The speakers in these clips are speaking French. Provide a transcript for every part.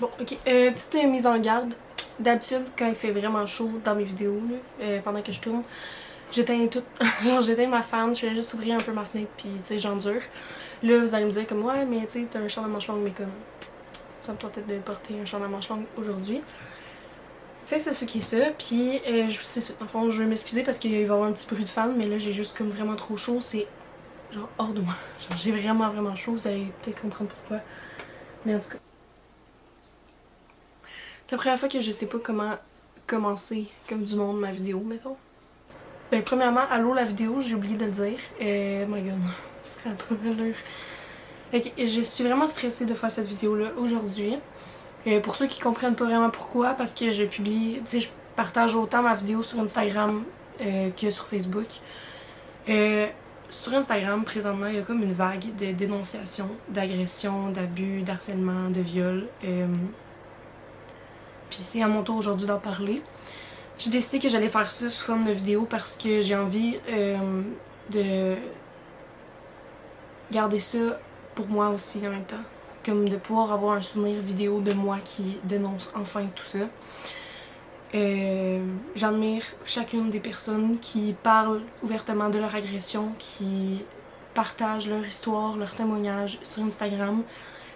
Bon, ok. Petite mise en garde. D'habitude, quand il fait vraiment chaud dans mes vidéos, là, pendant que je tourne, j'éteins tout. Genre, j'éteins ma fan, je vais juste ouvrir un peu ma fenêtre, puis tu sais, j'endure. Là, vous allez me dire comme, ouais, mais tu sais, t'as un chandail à manches longues, mais comme, ça me tentait de porter un chandail à manches longues aujourd'hui. Fait que c'est ce qui est ça, puis c'est ça. Dans le fond, je vais m'excuser parce qu'il va y avoir un petit bruit de fan, mais là, j'ai juste comme vraiment trop chaud, c'est genre hors de moi. Genre, j'ai vraiment chaud, vous allez peut-être comprendre pourquoi. Mais en tout cas. C'est la première fois que je sais pas comment commencer comme du monde ma vidéo, mettons. Ben, premièrement, allô la vidéo, j'ai oublié de le dire. My god, parce que ça a pas l'allure. Fait que je suis vraiment stressée de faire cette vidéo-là aujourd'hui. Pour ceux qui comprennent pas vraiment pourquoi, parce que je publie, tu sais, je partage autant ma vidéo sur Instagram que sur Facebook. Sur Instagram, présentement, il y a comme une vague de dénonciations, d'agressions, d'abus, d'harcèlement, de viol. Puis c'est à mon tour aujourd'hui d'en parler. J'ai décidé que j'allais faire ça sous forme de vidéo parce que j'ai envie de garder ça pour moi aussi en même temps. Comme de pouvoir avoir un souvenir vidéo de moi qui dénonce enfin tout ça. J'admire chacune des personnes qui parlent ouvertement de leur agression, qui partagent leur histoire, leur témoignage sur Instagram.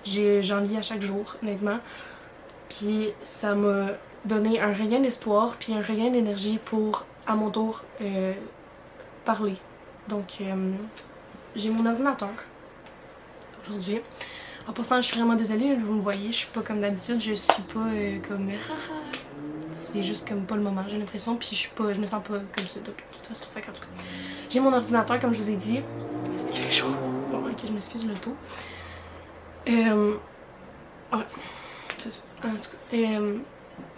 J'en lis à chaque jour, honnêtement. Puis ça m'a donné un regain d'espoir, puis un regain d'énergie pour, à mon tour, parler. Donc, j'ai mon ordinateur aujourd'hui. En passant, je suis vraiment désolée, vous me voyez, je suis pas comme d'habitude, je suis pas comme c'est juste comme pas le moment, j'ai l'impression, puis je me sens pas comme ça de toute façon. Fait qu'en tout cas, j'ai mon ordinateur comme je vous ai dit. Est-ce qu'il fait chaud? Bon, ok, je m'excuse le tout. Ouais, c'est ça. En tout cas,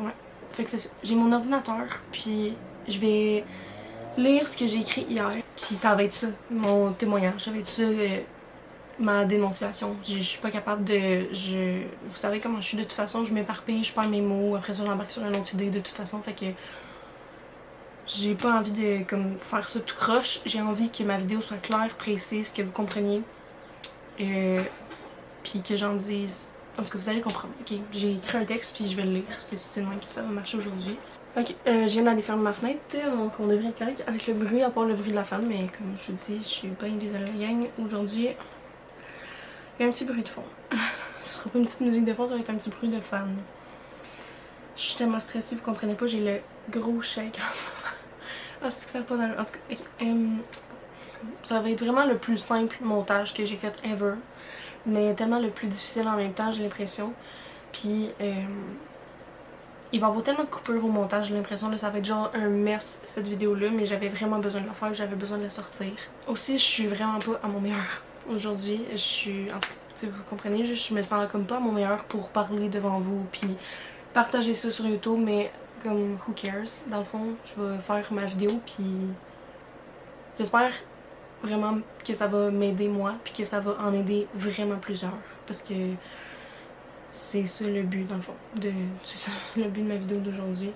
ouais. Fait que c'est ça. J'ai mon ordinateur, puis je vais lire ce que j'ai écrit hier, puis ça va être ça, mon témoignage, ça va être ça. Ma dénonciation. Je suis pas capable de. Vous savez comment je suis de toute façon, je m'éparpille, je perds mes mots, après ça j'embarque sur une autre idée de toute façon, fait que j'ai pas envie de comme faire ça tout croche. J'ai envie que ma vidéo soit claire, précise, que vous compreniez. Puis que j'en dise. En tout cas, vous allez comprendre. Ok, j'ai écrit un texte puis je vais le lire. C'est le même que ça va marcher aujourd'hui. Ok, je viens d'aller fermer ma fenêtre, donc on devrait être correct avec le bruit, à part le bruit de la fan, mais comme je vous dis, je suis bien désolée la gang. Aujourd'hui, il y a un petit bruit de fond. Ce sera pas une petite musique de fond, ça va être un petit bruit de fan. Je suis tellement stressée, vous comprenez pas, j'ai le gros shake en ce moment. Ah, c'est que ça va pas dans le... En tout cas, okay. Ça va être vraiment le plus simple montage que j'ai fait ever. Mais tellement le plus difficile en même temps, j'ai l'impression. Puis, il va y avoir tellement de coupures au montage, j'ai l'impression que ça va être genre un mess cette vidéo-là, mais j'avais vraiment besoin de la faire, j'avais besoin de la sortir. Aussi, je suis vraiment pas à mon meilleur aujourd'hui. Je suis... En tout cas, vous comprenez, je me sens comme pas à mon meilleur pour parler devant vous, puis partager ça sur YouTube, mais comme who cares, dans le fond, je vais faire ma vidéo, puis j'espère vraiment que ça va m'aider moi, puis que ça va en aider vraiment plusieurs, parce que c'est ça le but dans le fond, c'est ça le but de ma vidéo d'aujourd'hui.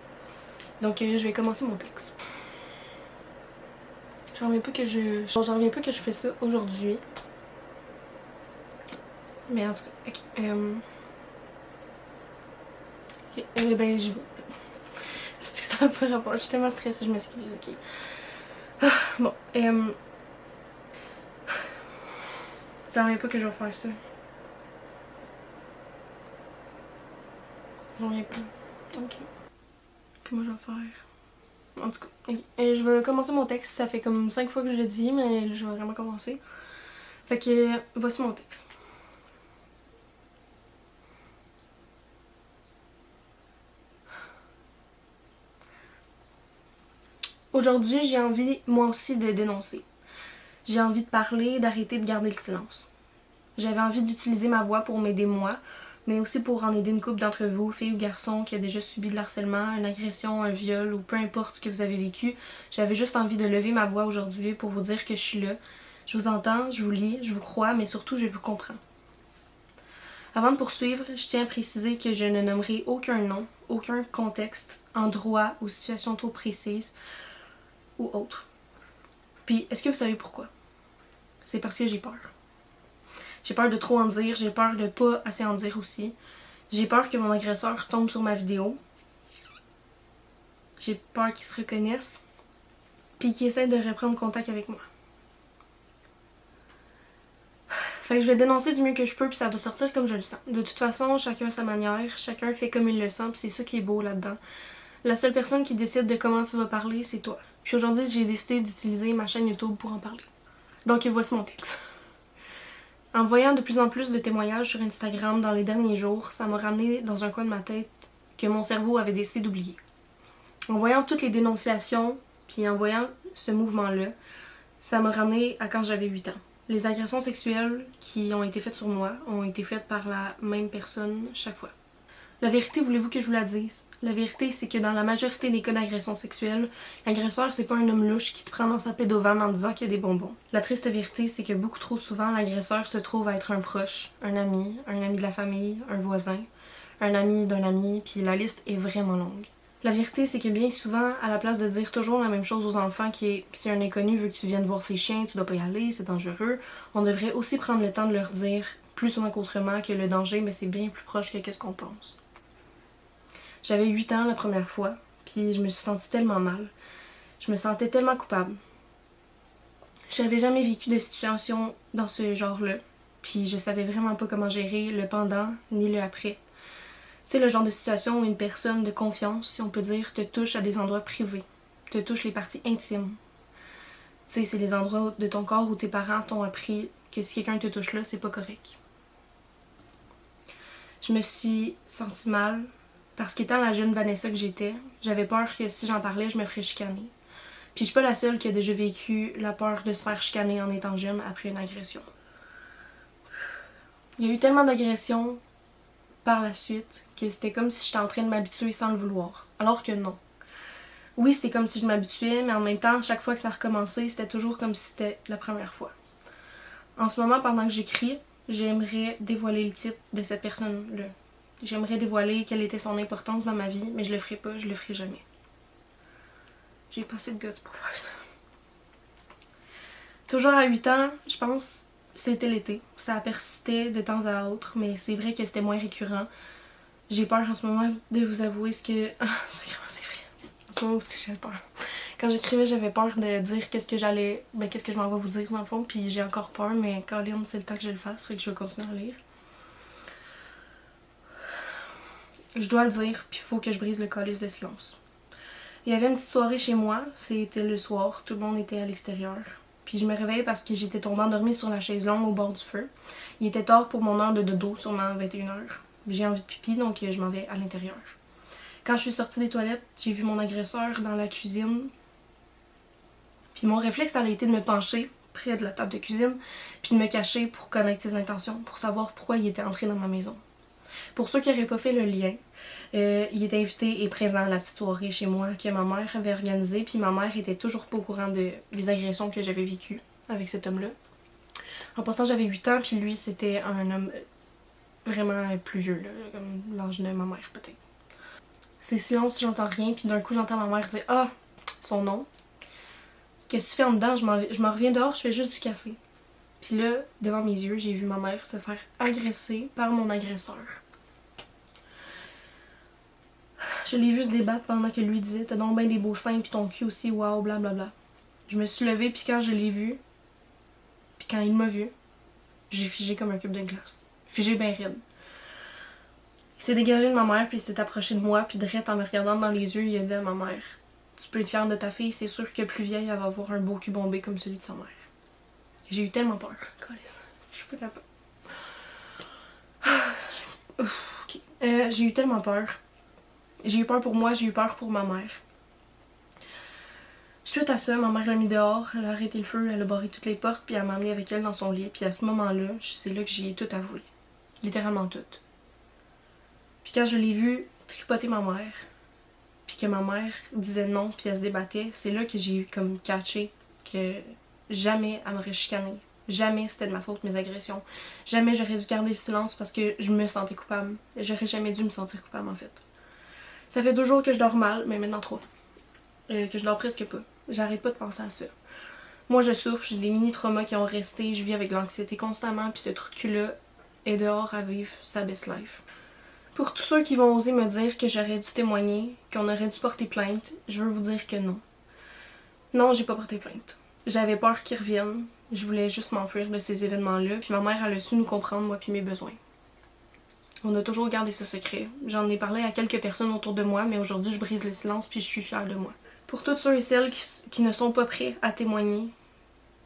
Donc je vais commencer mon texte. J'en reviens pas que je fais ça aujourd'hui. Mais en tout cas, ok. Ben j'y vais. Est-ce que ça n'a pas rapport? Je suis tellement stressée, je m'excuse, ok. Bon, j'en reviens pas que je vais faire ça. J'en reviens pas. Ok. Comment je vais faire? En tout cas, okay. Je vais commencer mon texte. Ça fait comme 5 fois que je le dis, mais je vais vraiment commencer. Fait que voici mon texte. Aujourd'hui, j'ai envie, moi aussi, de dénoncer. J'ai envie de parler, d'arrêter de garder le silence. J'avais envie d'utiliser ma voix pour m'aider moi, mais aussi pour en aider une couple d'entre vous, filles ou garçons, qui a déjà subi de l'harcèlement, une agression, un viol ou peu importe ce que vous avez vécu. J'avais juste envie de lever ma voix aujourd'hui pour vous dire que je suis là. Je vous entends, je vous lis, je vous crois, mais surtout je vous comprends. Avant de poursuivre, je tiens à préciser que je ne nommerai aucun nom, aucun contexte, endroit ou situation trop précise ou autre. Puis, est-ce que vous savez pourquoi? C'est parce que j'ai peur. J'ai peur de trop en dire, j'ai peur de pas assez en dire aussi. J'ai peur que mon agresseur tombe sur ma vidéo. J'ai peur qu'il se reconnaisse. Puis qu'il essaie de reprendre contact avec moi. Fait que je vais dénoncer du mieux que je peux, puis ça va sortir comme je le sens. De toute façon, chacun a sa manière, chacun fait comme il le sent, puis c'est ça qui est beau là-dedans. La seule personne qui décide de comment tu vas parler, c'est toi. Puis aujourd'hui, j'ai décidé d'utiliser ma chaîne YouTube pour en parler. Donc voici mon texte. En voyant de plus en plus de témoignages sur Instagram dans les derniers jours, ça m'a ramené dans un coin de ma tête que mon cerveau avait décidé d'oublier. En voyant toutes les dénonciations, puis en voyant ce mouvement-là, ça m'a ramené à quand j'avais 8 ans. Les agressions sexuelles qui ont été faites sur moi ont été faites par la même personne chaque fois. La vérité, voulez-vous que je vous la dise? La vérité, c'est que dans la majorité des cas d'agression sexuelle, l'agresseur, c'est pas un homme louche qui te prend dans sa pédovane en disant qu'il y a des bonbons. La triste vérité, c'est que beaucoup trop souvent, l'agresseur se trouve à être un proche, un ami de la famille, un voisin, un ami d'un ami, puis la liste est vraiment longue. La vérité, c'est que bien souvent, à la place de dire toujours la même chose aux enfants qui est « si un inconnu veut que tu viennes voir ses chiens, tu dois pas y aller, c'est dangereux », on devrait aussi prendre le temps de leur dire, plus souvent qu'autrement, que le danger, mais c'est bien plus proche que ce qu'on pense. J'avais 8 ans la première fois, puis je me suis sentie tellement mal. Je me sentais tellement coupable. J'avais jamais vécu de situation dans ce genre-là, puis je savais vraiment pas comment gérer le pendant ni le après. Tu sais, le genre de situation où une personne de confiance, si on peut dire, te touche à des endroits privés, te touche les parties intimes. Tu sais, c'est les endroits de ton corps où tes parents t'ont appris que si quelqu'un te touche là, c'est pas correct. Je me suis sentie mal parce qu'étant la jeune Vanessa que j'étais, j'avais peur que si j'en parlais, je me ferais chicaner. Puis je suis pas la seule qui a déjà vécu la peur de se faire chicaner en étant jeune après une agression. Il y a eu tellement d'agressions par la suite que c'était comme si j'étais en train de m'habituer sans le vouloir. Alors que non. Oui, c'était comme si je m'habituais, mais en même temps, chaque fois que ça recommençait, c'était toujours comme si c'était la première fois. En ce moment, pendant que j'écris, j'aimerais dévoiler le titre de cette personne-là. J'aimerais dévoiler quelle était son importance dans ma vie, mais je le ferai pas, je le ferai jamais. J'ai pas assez de guts pour faire ça. Toujours à 8 ans, je pense, c'était l'été. Ça a persisté de temps à autre, mais c'est vrai que c'était moins récurrent. J'ai peur en ce moment de vous avouer ce que... Ah, c'est vrai. En ce moment aussi, j'avais peur. Quand j'écrivais, j'avais peur de dire qu'est-ce que je m'en vais vous dire dans le fond, puis j'ai encore peur, mais Colin, c'est le temps que je le fasse, fait que je vais continuer à lire. Je dois le dire, puis il faut que je brise le calice de silence. Il y avait une petite soirée chez moi, c'était le soir, tout le monde était à l'extérieur. Puis je me réveillais parce que j'étais tombée endormie sur la chaise longue au bord du feu. Il était tard pour mon heure de dodo, sûrement 21h. J'ai envie de pipi, donc je m'en vais à l'intérieur. Quand je suis sortie des toilettes, j'ai vu mon agresseur dans la cuisine. Puis mon réflexe, ça a été de me pencher près de la table de cuisine, puis de me cacher pour connaître ses intentions, pour savoir pourquoi il était entré dans ma maison. Pour ceux qui n'auraient pas fait le lien, il était invité et présent à la petite soirée chez moi que ma mère avait organisée, puis ma mère était toujours pas au courant des agressions que j'avais vécues avec cet homme-là. En passant, j'avais 8 ans, puis lui, c'était un homme vraiment plus vieux, là, comme l'âge de ma mère, peut-être. C'est silence, j'entends rien, puis d'un coup, j'entends ma mère dire « Ah, son nom. Qu'est-ce que tu fais en dedans? Je m'en reviens dehors, je fais juste du café. » Puis là, devant mes yeux, j'ai vu ma mère se faire agresser par mon agresseur. Je l'ai vu se débattre pendant que lui disait « T'as donc bien des beaux seins, puis ton cul aussi, waouh, blablabla. » Je me suis levée, puis quand je l'ai vu, puis quand il m'a vu, j'ai figé comme un cube de glace. Figé bien raide. Il s'est dégagé de ma mère, puis il s'est approché de moi, puis direct en me regardant dans les yeux, il a dit à ma mère « Tu peux être fière de ta fille, c'est sûr que plus vieille, elle va avoir un beau cul bombé comme celui de sa mère. » J'ai eu tellement peur. Je suis pas capable. J'ai eu tellement peur. J'ai eu peur pour moi, j'ai eu peur pour ma mère. Suite à ça, ma mère l'a mis dehors, elle a arrêté le feu, elle a barré toutes les portes, puis elle m'a emmenée avec elle dans son lit. Puis à ce moment-là, c'est là que j'y ai tout avoué. Littéralement tout. Puis quand je l'ai vu tripoter ma mère, puis que ma mère disait non, puis elle se débattait, c'est là que j'ai comme catché que jamais elle m'aurait chicanée. Jamais c'était de ma faute mes agressions. Jamais j'aurais dû garder le silence parce que je me sentais coupable. J'aurais jamais dû me sentir coupable en fait. Ça fait 2 jours que je dors mal, mais maintenant 3. Que je dors presque pas. J'arrête pas de penser à ça. Moi je souffre, j'ai des mini-traumas qui ont resté, je vis avec l'anxiété constamment, puis ce truc-là est dehors à vivre sa best life. Pour tous ceux qui vont oser me dire que j'aurais dû témoigner, qu'on aurait dû porter plainte, je veux vous dire que non. Non, j'ai pas porté plainte. J'avais peur qu'ils reviennent. Je voulais juste m'enfuir de ces événements-là. Puis ma mère, elle a su nous comprendre, moi puis mes besoins. On a toujours gardé ce secret. J'en ai parlé à quelques personnes autour de moi, mais aujourd'hui, je brise le silence puis je suis fière de moi. Pour toutes ceux et celles qui ne sont pas prêts à témoigner,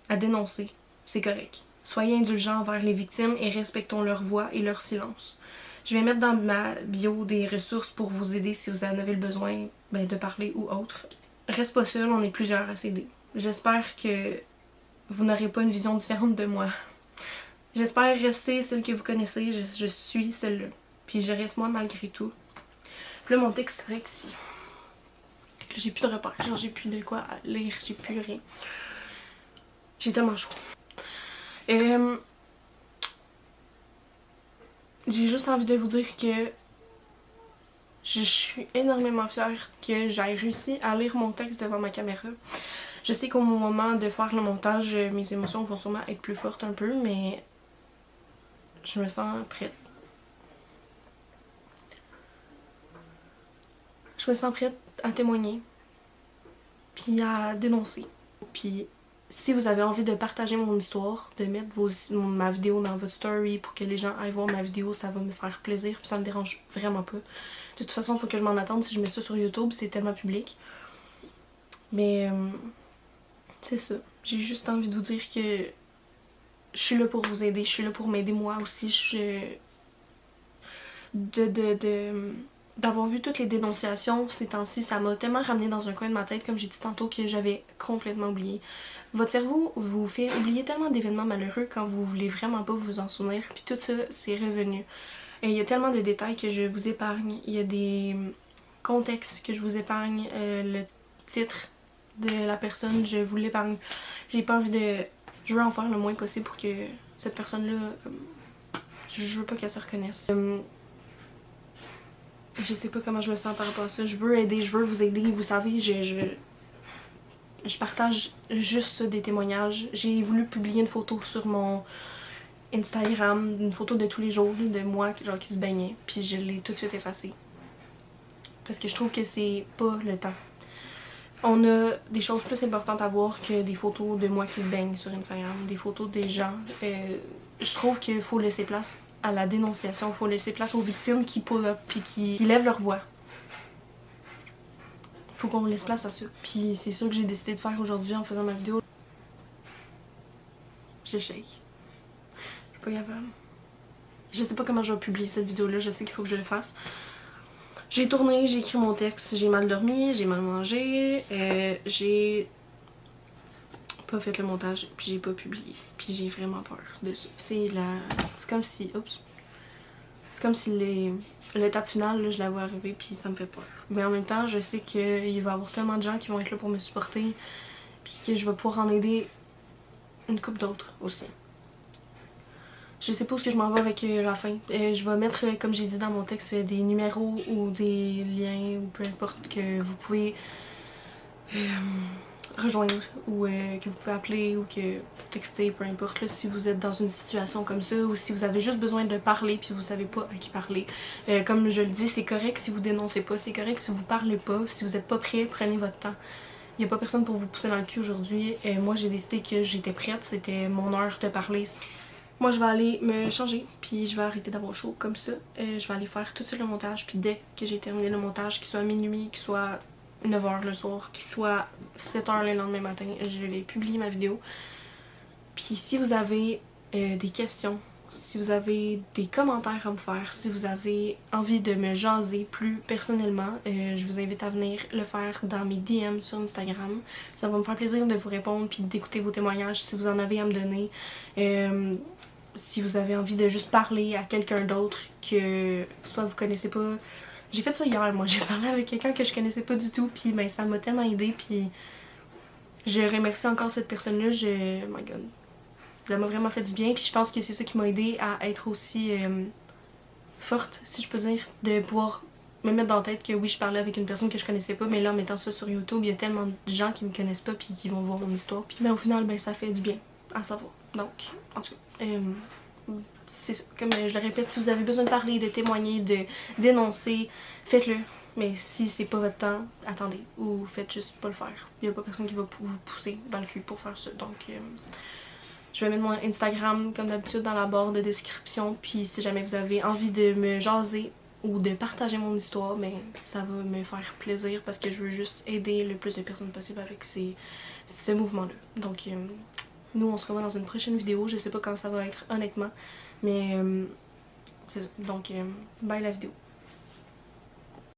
à dénoncer, c'est correct. Soyez indulgents envers les victimes et respectons leur voix et leur silence. Je vais mettre dans ma bio des ressources pour vous aider si vous en avez le besoin de parler ou autre. Reste pas seul, on est plusieurs à s'aider. J'espère que vous n'aurez pas une vision différente de moi. J'espère rester celle que vous connaissez, je suis celle-là. Puis je reste moi malgré tout. Puis là, mon texte est correct ici. J'ai plus de repères, genre j'ai plus de quoi lire, j'ai plus rien. J'ai tellement chaud. J'ai juste envie de vous dire que je suis énormément fière que j'aie réussi à lire mon texte devant ma caméra. Je sais qu'au moment de faire le montage, mes émotions vont sûrement être plus fortes un peu, mais je me sens prête. Je me sens prête à témoigner, puis à dénoncer. Puis si vous avez envie de partager mon histoire, de mettre ma vidéo dans votre story pour que les gens aillent voir ma vidéo, ça va me faire plaisir, puis ça me dérange vraiment pas. De toute façon, il faut que je m'en attende si je mets ça sur YouTube, c'est tellement public. Mais c'est ça. J'ai juste envie de vous dire que je suis là pour vous aider, je suis là pour m'aider moi aussi. D'avoir vu toutes les dénonciations ces temps-ci, ça m'a tellement ramené dans un coin de ma tête, comme j'ai dit tantôt, que j'avais complètement oublié. Votre cerveau vous fait oublier tellement d'événements malheureux quand vous voulez vraiment pas vous en souvenir, puis tout ça, c'est revenu. Et il y a tellement de détails que je vous épargne, il y a des contextes que je vous épargne, le titre de la personne, je vous l'épargne. J'ai pas envie de... Je veux en faire le moins possible pour que cette personne-là, je veux pas qu'elle se reconnaisse. Je sais pas comment je me sens par rapport à ça. Je veux aider, je veux vous aider. Vous savez, je partage juste des témoignages. J'ai voulu publier une photo sur mon Instagram, une photo de tous les jours de moi genre, qui se baignait. Puis je l'ai tout de suite effacée. Parce que je trouve que c'est pas le temps. On a des choses plus importantes à voir que des photos de moi qui se baigne sur Instagram, des photos des gens. Je trouve qu'il faut laisser place à la dénonciation, il faut laisser place aux victimes qui pull up puis qui lèvent leur voix. Faut qu'on laisse place à ça. Puis c'est ça que j'ai décidé de faire aujourd'hui en faisant ma vidéo. J'échec. Je suis pas capable. Je sais pas comment je vais publier cette vidéo-là, je sais qu'il faut que je le fasse. J'ai tourné, j'ai écrit mon texte, j'ai mal dormi, j'ai mal mangé, j'ai pas fait le montage, puis j'ai pas publié. Puis j'ai vraiment peur de ça. C'est comme si... Oups. C'est comme si l'étape finale, là, je la vois arriver, puis ça me fait peur. Mais en même temps, je sais qu'il va y avoir tellement de gens qui vont être là pour me supporter, puis que je vais pouvoir en aider une couple d'autres aussi. Je sais pas où est-ce que je m'en vais avec la fin. Je vais mettre, comme j'ai dit dans mon texte, des numéros ou des liens ou peu importe que vous pouvez rejoindre ou que vous pouvez appeler ou que texter, peu importe. Là, si vous êtes dans une situation comme ça ou si vous avez juste besoin de parler puis vous savez pas à qui parler. Comme je le dis, c'est correct si vous dénoncez pas, c'est correct si vous parlez pas. Si vous êtes pas prêt, prenez votre temps. Il n'y a pas personne pour vous pousser dans le cul aujourd'hui. Moi, j'ai décidé que j'étais prête. C'était mon heure de parler. Moi, je vais aller me changer, puis je vais arrêter d'avoir chaud comme ça. Je vais aller faire tout de suite le montage, puis dès que j'ai terminé le montage, qu'il soit minuit, qu'il soit 9h le soir, qu'il soit 7h le lendemain matin, je vais publier ma vidéo. Puis si vous avez des questions, si vous avez des commentaires à me faire, si vous avez envie de me jaser plus personnellement, je vous invite à venir le faire dans mes DM sur Instagram. Ça va me faire plaisir de vous répondre puis d'écouter vos témoignages si vous en avez à me donner. Si vous avez envie de juste parler à quelqu'un d'autre que soit vous connaissez pas. J'ai fait ça hier, moi, j'ai parlé avec quelqu'un que je connaissais pas du tout, puis ben, ça m'a tellement aidé, puis je remercie encore cette personne-là, oh my god. Ça m'a vraiment fait du bien, puis je pense que c'est ça qui m'a aidé à être aussi forte, si je peux dire, de pouvoir me mettre dans la tête que oui, je parlais avec une personne que je connaissais pas, mais là, en mettant ça sur YouTube, il y a tellement de gens qui me connaissent pas puis qui vont voir mon histoire, puis mais au final, ben, ça fait du bien à savoir. Donc, en tout cas, comme je le répète, si vous avez besoin de parler, de témoigner, de dénoncer, faites-le. Mais si c'est pas votre temps, attendez. Ou faites juste pas le faire. Il y a pas personne qui va vous pousser dans le cul pour faire ça. Donc, je vais mettre mon Instagram comme d'habitude dans la barre de description. Puis si jamais vous avez envie de me jaser ou de partager mon histoire, mais ça va me faire plaisir parce que je veux juste aider le plus de personnes possible avec ce mouvement-là. Donc, nous, on se revoit dans une prochaine vidéo. Je sais pas quand ça va être, honnêtement. Mais c'est ça. Donc, bye la vidéo.